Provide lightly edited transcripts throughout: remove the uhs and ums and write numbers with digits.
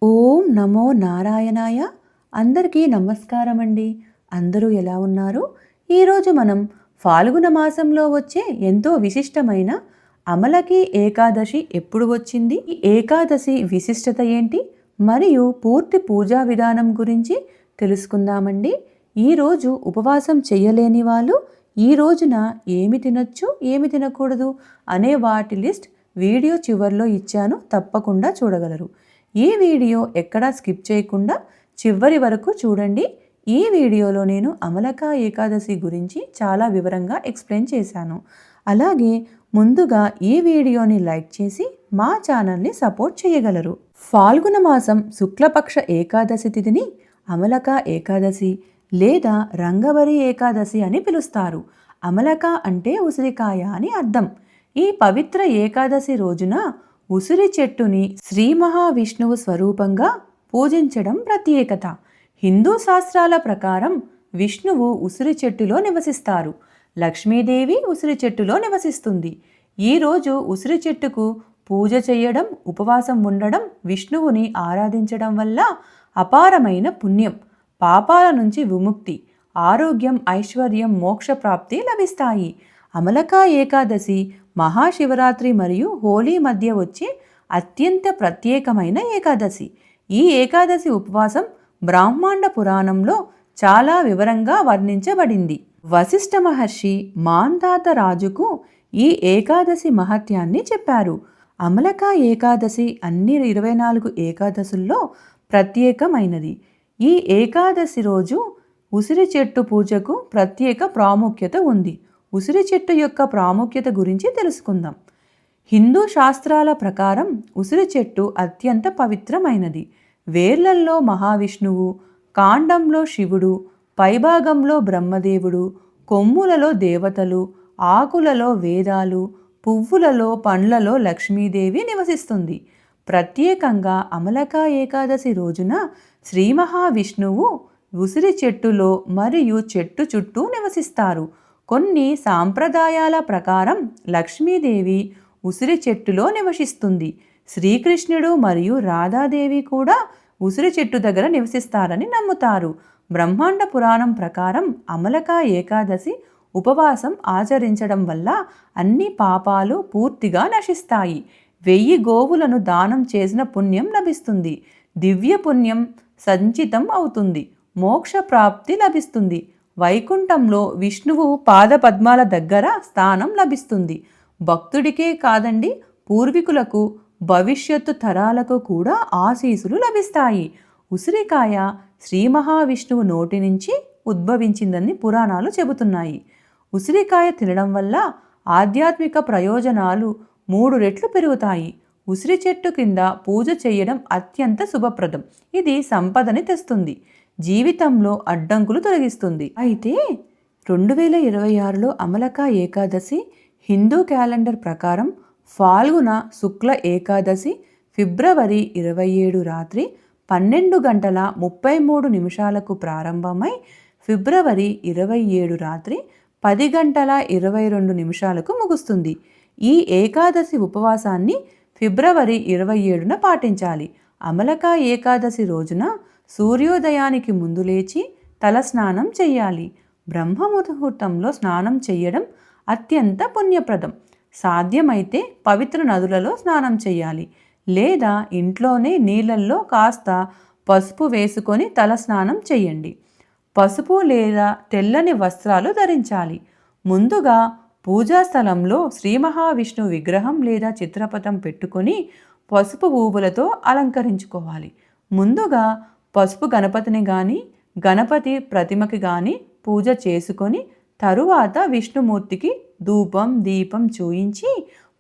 ఓం నమో నారాయణాయ. అందరికీ నమస్కారం అండి. అందరూ ఎలా ఉన్నారు? ఈరోజు మనం ఫాల్గుణ మాసంలో వచ్చే ఎంతో విశిష్టమైన అమలకి ఏకాదశి ఎప్పుడు వచ్చింది, ఈ ఏకాదశి విశిష్టత ఏంటి, మరియు పూర్తి పూజా విధానం గురించి తెలుసుకుందామండి. ఈరోజు ఉపవాసం చేయలేని వాళ్ళు ఈ రోజున ఏమి తినొచ్చు, ఏమి తినకూడదు అనే వాటి లిస్ట్ వీడియో చివరిలో ఇచ్చాను, తప్పకుండా చూడగలరు. ఈ వీడియో ఎక్కడా స్కిప్ చేయకుండా చివరి వరకు చూడండి. ఈ వీడియోలో నేను అమలకా ఏకాదశి గురించి చాలా వివరంగా ఎక్స్ప్లెయిన్ చేశాను. అలాగే ముందుగా ఈ వీడియోని లైక్ చేసి మా ఛానల్ని సపోర్ట్ చేయగలరు. ఫాల్గుణ మాసం శుక్లపక్ష ఏకాదశి తిథిని అమలకా ఏకాదశి లేదా రంగవరి ఏకాదశి అని పిలుస్తారు. అమలక అంటే ఉసిరికాయ అని అర్థం. ఈ పవిత్ర ఏకాదశి రోజున ఉసిరి చెట్టుని శ్రీ మహావిష్ణువు స్వరూపంగా పూజించడం ప్రత్యేకత. హిందూ శాస్త్రాల ప్రకారం విష్ణువు ఉసిరి చెట్టులో నివసిస్తారు. లక్ష్మీదేవి ఉసిరి చెట్టులో నివసిస్తుంది. ఈరోజు ఉసిరి చెట్టుకు పూజ చేయడం, ఉపవాసం ఉండడం, విష్ణువుని ఆరాధించడం వల్ల అపారమైన పుణ్యం, పాపాల నుంచి విముక్తి, ఆరోగ్యం, ఐశ్వర్యం, మోక్ష ప్రాప్తి లభిస్తాయి. అమలకా ఏకాదశి మహాశివరాత్రి మరియు హోలీ మధ్య వచ్చే అత్యంత ప్రత్యేకమైన ఏకాదశి. ఈ ఏకాదశి ఉపవాసం బ్రాహ్మాండ పురాణంలో చాలా వివరంగా వర్ణించబడింది. వశిష్ఠ మహర్షి మాంధాత రాజుకు ఈ ఏకాదశి మహత్యాన్ని చెప్పారు. అమలకా ఏకాదశి అన్ని 24 ఏకాదశుల్లో ప్రత్యేకమైనది. ఈ ఏకాదశి రోజు ఉసిరి చెట్టు పూజకు ప్రత్యేక ప్రాముఖ్యత ఉంది. ఉసిరి చెట్టు యొక్క ప్రాముఖ్యత గురించి తెలుసుకుందాం. హిందూ శాస్త్రాల ప్రకారం ఉసిరి చెట్టు అత్యంత పవిత్రమైనది. వేర్లల్లో మహావిష్ణువు, కాండంలో శివుడు, పైభాగంలో బ్రహ్మదేవుడు, కొమ్ములలో దేవతలు, ఆకులలో వేదాలు, పువ్వులలో, పండ్లలో లక్ష్మీదేవి నివసిస్తుంది. ప్రత్యేకంగా అమలకా ఏకాదశి రోజున శ్రీ మహావిష్ణువు ఉసిరి చెట్టులో మరియు చెట్టు చుట్టూ నివసిస్తారు. కొన్ని సాంప్రదాయాల ప్రకారం లక్ష్మీదేవి ఉసిరి చెట్టులో నివసిస్తుంది. శ్రీకృష్ణుడు మరియు రాధాదేవి కూడా ఉసిరి చెట్టు దగ్గర నివసిస్తారని నమ్ముతారు. బ్రహ్మాండ పురాణం ప్రకారం అమలకా ఏకాదశి ఉపవాసం ఆచరించడం వల్ల అన్ని పాపాలు పూర్తిగా నశిస్తాయి. 1000 గోవులను దానం చేసిన పుణ్యం లభిస్తుంది. దివ్య పుణ్యం సంచితం అవుతుంది. మోక్ష ప్రాప్తి లభిస్తుంది. వైకుంఠంలో విష్ణువు పాదపద్మాల దగ్గర స్థానం లభిస్తుంది. భక్తుడికే కాదండి, పూర్వీకులకు, భవిష్యత్తు తరాలకు కూడా ఆశీస్సులు లభిస్తాయి. ఉసిరికాయ శ్రీ మహావిష్ణువు నోటి నుంచి ఉద్భవించిందని పురాణాలు చెబుతున్నాయి. ఉసిరికాయ తినడం వల్ల ఆధ్యాత్మిక ప్రయోజనాలు 3 రెట్లు పెరుగుతాయి. ఉసిరి చెట్టు కింద పూజ చేయడం అత్యంత శుభప్రదం. ఇది సంపదని తెస్తుంది, జీవితంలో అడ్డంకులు తొలగిస్తుంది. అయితే 2026లో అమలకా ఏకాదశి హిందూ క్యాలెండర్ ప్రకారం ఫాల్గుణ శుక్ల ఏకాదశి ఫిబ్రవరి 27 రాత్రి 12:33 ప్రారంభమై ఫిబ్రవరి 27 రాత్రి 10:22 ముగుస్తుంది. ఈ ఏకాదశి ఉపవాసాన్ని ఫిబ్రవరి 27న పాటించాలి. అమలకా ఏకాదశి రోజున సూర్యోదయానికి ముందు లేచి తలస్నానం చెయ్యాలి. బ్రహ్మముహూర్తంలో స్నానం చేయడం అత్యంత పుణ్యప్రదం. సాధ్యమైతే పవిత్ర నదులలో స్నానం చేయాలి, లేదా ఇంట్లోనే నీళ్ళల్లో కాస్త పసుపు వేసుకొని తలస్నానం చేయండి. పసుపు లేదా తెల్లని వస్త్రాలు ధరించాలి. ముందుగా పూజా స్థలంలో శ్రీ మహావిష్ణువు విగ్రహం లేదా చిత్రపటం పెట్టుకొని పసుపు పువ్వులతో అలంకరించుకోవాలి. ముందుగా పసుపు గణపతిని కానీ, గణపతి ప్రతిమకి కానీ పూజ చేసుకొని తరువాత విష్ణుమూర్తికి ధూపం, దీపం చూయించి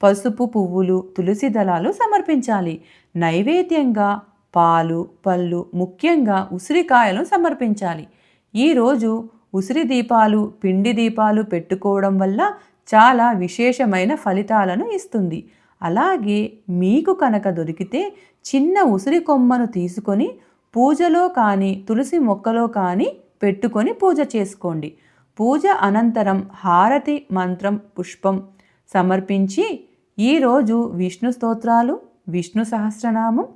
పసుపు పువ్వులు, తులసి దళాలు సమర్పించాలి. నైవేద్యంగా పాలు, పళ్ళు, ముఖ్యంగా ఉసిరికాయలను సమర్పించాలి. ఈరోజు ఉసిరి దీపాలు, పిండి దీపాలు పెట్టుకోవడం వల్ల చాలా విశేషమైన ఫలితాలను ఇస్తుంది. అలాగే మీకు కనుక దొరికితే చిన్న ఉసిరి కొమ్మను తీసుకొని పూజలో కానీ, తులసి మొక్కలో కానీ పెట్టుకొని పూజ చేసుకోండి. పూజ అనంతరం హారతి, మంత్రం, పుష్పం సమర్పించి ఈరోజు విష్ణు స్తోత్రాలు, విష్ణు సహస్రనామం,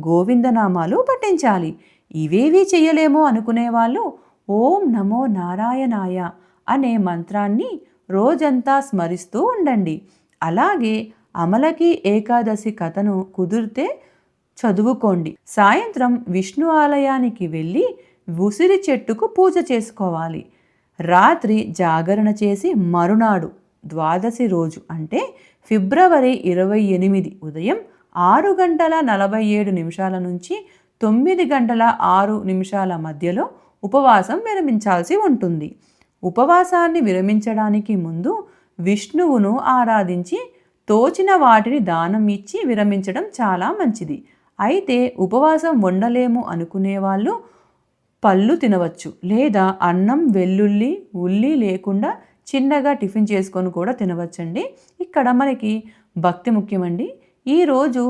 గోవిందనామాలు పఠించాలి. ఇవేవీ చెయ్యలేమో అనుకునేవాళ్ళు ఓం నమో నారాయణాయ అనే మంత్రాన్ని రోజంతా స్మరిస్తూ ఉండండి. అలాగే అమలకి ఏకాదశి కథను కుదిరితే చదువుకోండి. సాయంత్రం విష్ణు ఆలయానికి వెళ్ళి ఉసిరి చెట్టుకు పూజ చేసుకోవాలి. రాత్రి జాగరణ చేసి మరునాడు ద్వాదశి రోజు అంటే ఫిబ్రవరి 28 ఉదయం 6:47 నుంచి 9:06 మధ్యలో ఉపవాసం విరమించాల్సి ఉంటుంది. ఉపవాసాన్ని విరమించడానికి ముందు విష్ణువును ఆరాధించి తోచిన వాటిని దానం ఇచ్చి విరమించడం చాలా మంచిది. అయితే ఉపవాసం ఉండలేము అనుకునేవాళ్ళు పళ్ళు తినవచ్చు, లేదా అన్నం, వెల్లుల్లి, ఉల్లి లేకుండా చిన్నగా టిఫిన్ చేసుకొని కూడా తినవచ్చండి. ఇక్కడ మనకి భక్తి ముఖ్యమండి. ఈరోజు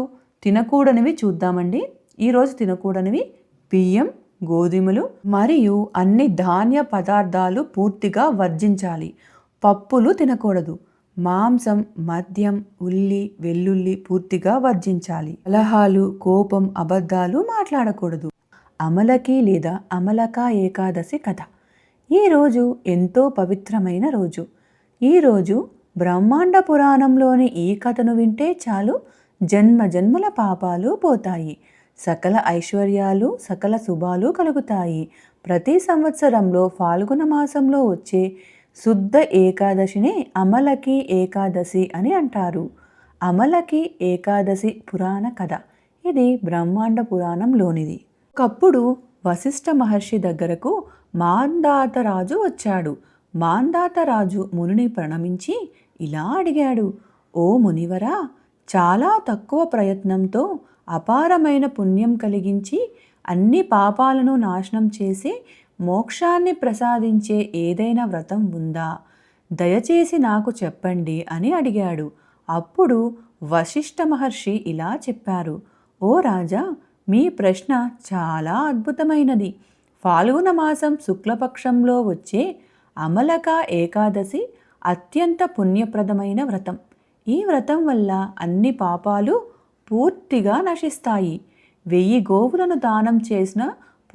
తినకూడనివి చూద్దామండి. ఈరోజు తినకూడనివి బియ్యం, గోధుమలు మరియు అన్ని ధాన్య పదార్థాలు పూర్తిగా వర్జించాలి. పప్పులు తినకూడదు. మాంసం, మద్యం, ఉల్లి, వెల్లుల్లి పూర్తిగా వర్జించాలి. కలహాలు, కోపం, అబద్ధాలు మాట్లాడకూడదు. అమలకి లేదా అమలక ఏకాదశి కథ. ఈరోజు ఎంతో పవిత్రమైన రోజు. ఈరోజు బ్రహ్మాండ పురాణంలోని ఈ కథను వింటే చాలు, జన్మ జన్మల పాపాలు పోతాయి, సకల ఐశ్వర్యాలు, సకల శుభాలు కలుగుతాయి. ప్రతి సంవత్సరంలో ఫాల్గుణ మాసంలో వచ్చే శుద్ధ ఏకాదశినే అమలకి ఏకాదశి అని అంటారు. అమలకి ఏకాదశి పురాణ కథ. ఇది బ్రహ్మాండ పురాణంలోనిది. ఒకప్పుడు వశిష్ఠ మహర్షి దగ్గరకు మాంధాతరాజు వచ్చాడు. మాంధాతరాజు మునిని ప్రణమించి ఇలా అడిగాడు, ఓ మునివరా, చాలా తక్కువ ప్రయత్నంతో అపారమైన పుణ్యం కలిగించి అన్ని పాపాలను నాశనం చేసి మోక్షాన్ని ప్రసాదించే ఏదైనా వ్రతం ఉందా? దయచేసి నాకు చెప్పండి అని అడిగాడు. అప్పుడు వశిష్ఠ మహర్షి ఇలా చెప్పారు, ఓ రాజా, మీ ప్రశ్న చాలా అద్భుతమైనది. ఫాల్గుణ మాసం శుక్లపక్షంలో వచ్చే అమలక ఏకాదశి అత్యంత పుణ్యప్రదమైన వ్రతం. ఈ వ్రతం వల్ల అన్ని పాపాలు పూర్తిగా నశిస్తాయి. 1000 గోవులను దానం చేసిన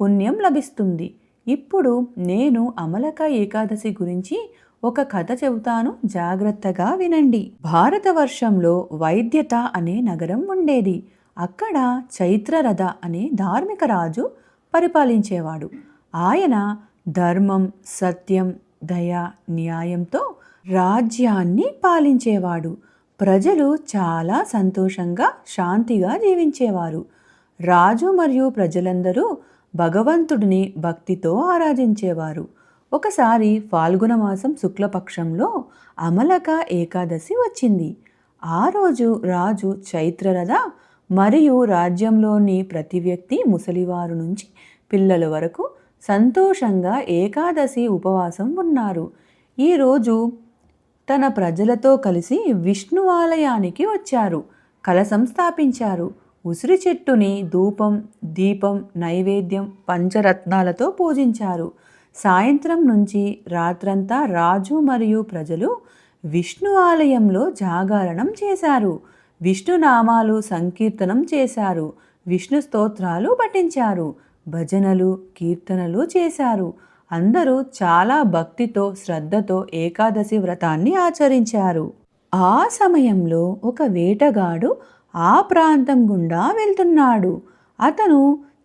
పుణ్యం లభిస్తుంది. ఇప్పుడు నేను అమలక ఏకాదశి గురించి ఒక కథ చెబుతాను, జాగ్రత్తగా వినండి. భారతవర్షంలో వైద్యత అనే నగరం ఉండేది. అక్కడ చైత్రరథ అనే ధార్మిక రాజు పరిపాలించేవాడు. ఆయన ధర్మం, సత్యం, దయ, న్యాయంతో రాజ్యాన్ని పాలించేవాడు. ప్రజలు చాలా సంతోషంగా, శాంతిగా జీవించేవారు. రాజు మరియు ప్రజలందరూ భగవంతుడిని భక్తితో ఆరాధించేవారు. ఒకసారి ఫాల్గుణ మాసం శుక్లపక్షంలో అమలక ఏకాదశి వచ్చింది. ఆ రోజు రాజు చైత్రరథ మరియు రాజ్యంలోని ప్రతి వ్యక్తి, ముసలివారు నుంచి పిల్లల వరకు సంతోషంగా ఏకాదశి ఉపవాసం ఉన్నారు. ఈరోజు తన ప్రజలతో కలిసి విష్ణు ఆలయానికి వచ్చారు. కలశం స్థాపించారు. ఉసిరి చెట్టుని ధూపం, దీపం, నైవేద్యం, పంచరత్నాలతో పూజించారు. సాయంత్రం నుంచి రాత్రంతా రాజు మరియు ప్రజలు విష్ణు ఆలయంలో జాగరణం చేశారు. విష్ణునామాలు సంకీర్తనం చేశారు. విష్ణు స్తోత్రాలు పఠించారు. భజనలు, కీర్తనలు చేశారు. అందరూ చాలా భక్తితో, శ్రద్ధతో ఏకాదశి వ్రతాన్ని ఆచరించారు. ఆ సమయంలో ఒక వేటగాడు ఆ ప్రాంతం గుండా వెళ్తున్నాడు. అతను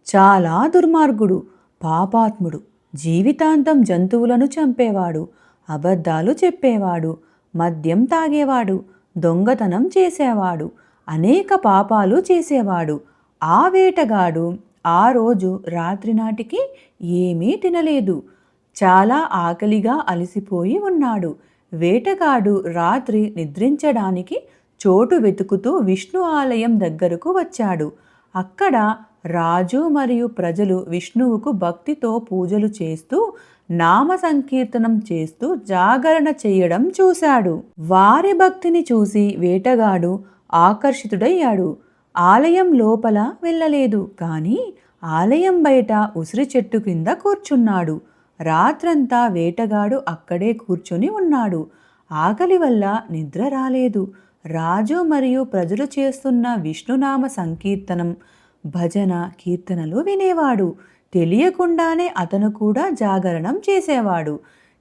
చాలా దుర్మార్గుడు, పాపాత్ముడు. జీవితాంతం జంతువులను చంపేవాడు, అబద్ధాలు చెప్పేవాడు, మద్యం తాగేవాడు, దొంగతనం చేసేవాడు, అనేక పాపాలు చేసేవాడు. ఆ వేటగాడు ఆ రోజు రాత్రి నాటికి ఏమీ తినలేదు. చాలా ఆకలిగా అలసిపోయి ఉన్నాడు. వేటగాడు రాత్రి నిద్రించడానికి చోటు వెతుకుతూ విష్ణు ఆలయం దగ్గరకు వచ్చాడు. అక్కడ రాజు మరియు ప్రజలు విష్ణువుకు భక్తితో పూజలు చేస్తూ, నామ సంకీర్తనం చేస్తూ జాగరణ చేయడం చూశాడు. వారి భక్తిని చూసి వేటగాడు ఆకర్షితుడయ్యాడు. ఆలయం లోపల వెళ్ళలేదు, కానీ ఆలయం బయట ఉసిరి చెట్టు కింద కూర్చున్నాడు. రాత్రంతా వేటగాడు అక్కడే కూర్చొని ఉన్నాడు. ఆకలి వల్ల నిద్ర రాలేదు. రాజు మరియు ప్రజలు చేస్తున్న విష్ణునామ సంకీర్తనం, భజన కీర్తనలు వినేవాడు. తెలియకుండానే అతను కూడా జాగరణం చేసేవాడు.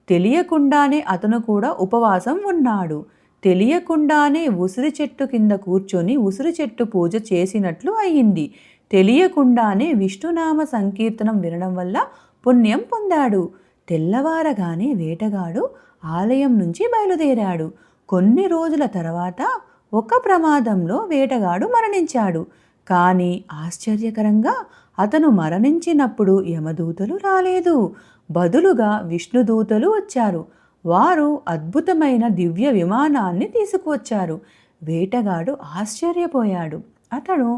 తెలియకుండానే అతను కూడా ఉపవాసం ఉన్నాడు. తెలియకుండానే ఉసిరి చెట్టు కింద కూర్చొని ఉసిరి చెట్టు పూజ చేసినట్లు అయ్యింది. తెలియకుండానే విష్ణునామ సంకీర్తనం వినడం వల్ల పుణ్యం పొందాడు. తెల్లవారగానే వేటగాడు ఆలయం నుంచి బయలుదేరాడు. కొన్ని రోజుల తర్వాత ఒక ప్రమాదంలో వేటగాడు మరణించాడు. కానీ ఆశ్చర్యకరంగా అతను మరణించినప్పుడు యమదూతలు రాలేదు. బదులుగా విష్ణుదూతలు వచ్చారు. వారు అద్భుతమైన దివ్య విమానాన్ని తీసుకువచ్చారు. వేటగాడు ఆశ్చర్యపోయాడు. అతడు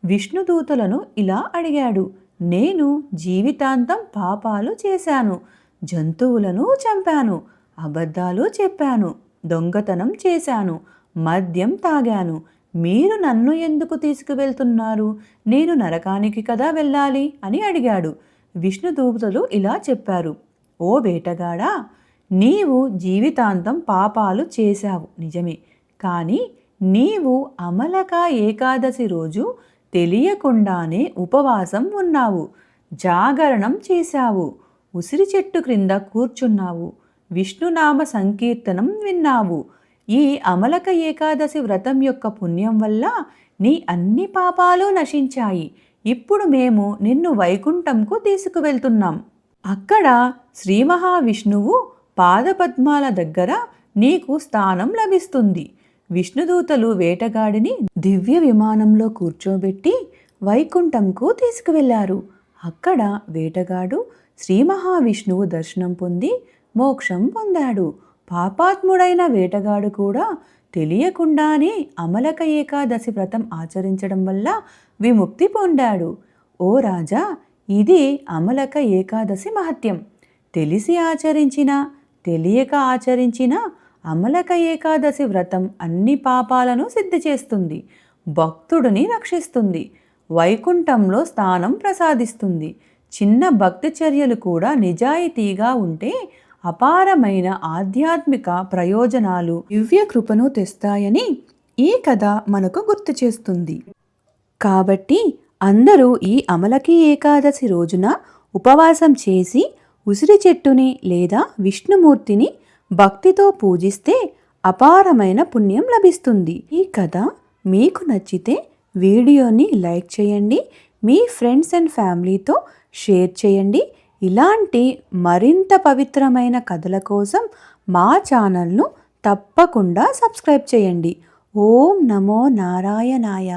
విష్ణుదూతలను ఇలా అడిగాడు, నేను జీవితాంతం పాపాలు చేశాను, జంతువులను చంపాను, అబద్ధాలు చెప్పాను, దొంగతనం చేశాను, మద్యం తాగాను. మీరు నన్ను ఎందుకు తీసుకువెళ్తున్నారు? నేను నరకానికి కదా వెళ్ళాలి అని అడిగాడు. విష్ణుదూతలు ఇలా చెప్పారు, ఓ వేటగాడా, నీవు జీవితాంతం పాపాలు చేశావు నిజమే, కానీ నీవు అమలక ఏకాదశి రోజు తెలియకుండానే ఉపవాసం ఉన్నావు, జాగరణం చేశావు, ఉసిరి చెట్టు క్రింద కూర్చున్నావు, విష్ణునామ సంకీర్తనం విన్నావు. ఈ అమలక ఏకాదశి వ్రతం యొక్క పుణ్యం వల్ల నీ అన్ని పాపాలు నశించాయి. ఇప్పుడు మేము నిన్ను వైకుంఠంకు తీసుకువెళ్తున్నాం. అక్కడ శ్రీ మహావిష్ణువు పాదపద్మాల దగ్గర నీకు స్థానం లభిస్తుంది. విష్ణుదూతలు వేటగాడిని దివ్య విమానంలో కూర్చోబెట్టి వైకుంఠంకు తీసుకువెళ్లారు. అక్కడ వేటగాడు శ్రీ మహావిష్ణువు దర్శనం పొంది మోక్షం పొందాడు. పాపాత్ముడైన వేటగాడు కూడా తెలియకుండానే అమలక ఏకాదశి వ్రతం ఆచరించడం వల్ల విముక్తి పొందాడు. ఓ రాజా, ఇది అమలక ఏకాదశి మహత్యం. తెలిసి ఆచరించిన తెలియక ఆచరించిన అమలక ఏకాదశి వ్రతం అన్ని పాపాలను సిద్ధి చేస్తుంది, భక్తుడిని రక్షిస్తుంది, వైకుంఠంలో స్థానం ప్రసాదిస్తుంది. చిన్న భక్తి చర్యలు కూడా నిజాయితీగా ఉంటే అపారమైన ఆధ్యాత్మిక ప్రయోజనాలు, దివ్య కృపను తెస్తాయని ఈ కథ మనకు గుర్తు చేస్తుంది. కాబట్టి అందరూ ఈ అమలకి ఏకాదశి రోజున ఉపవాసం చేసి ఉసిరి చెట్టుని లేదా విష్ణుమూర్తిని భక్తితో పూజిస్తే అపారమైన పుణ్యం లభిస్తుంది. ఈ కథ మీకు నచ్చితే వీడియోని లైక్ చేయండి, మీ ఫ్రెండ్స్ అండ్ ఫ్యామిలీతో షేర్ చేయండి. ఇలాంటి మరింత పవిత్రమైన కథల కోసం మా ఛానల్ను తప్పకుండా సబ్స్క్రైబ్ చేయండి. ఓం నమో నారాయణాయ.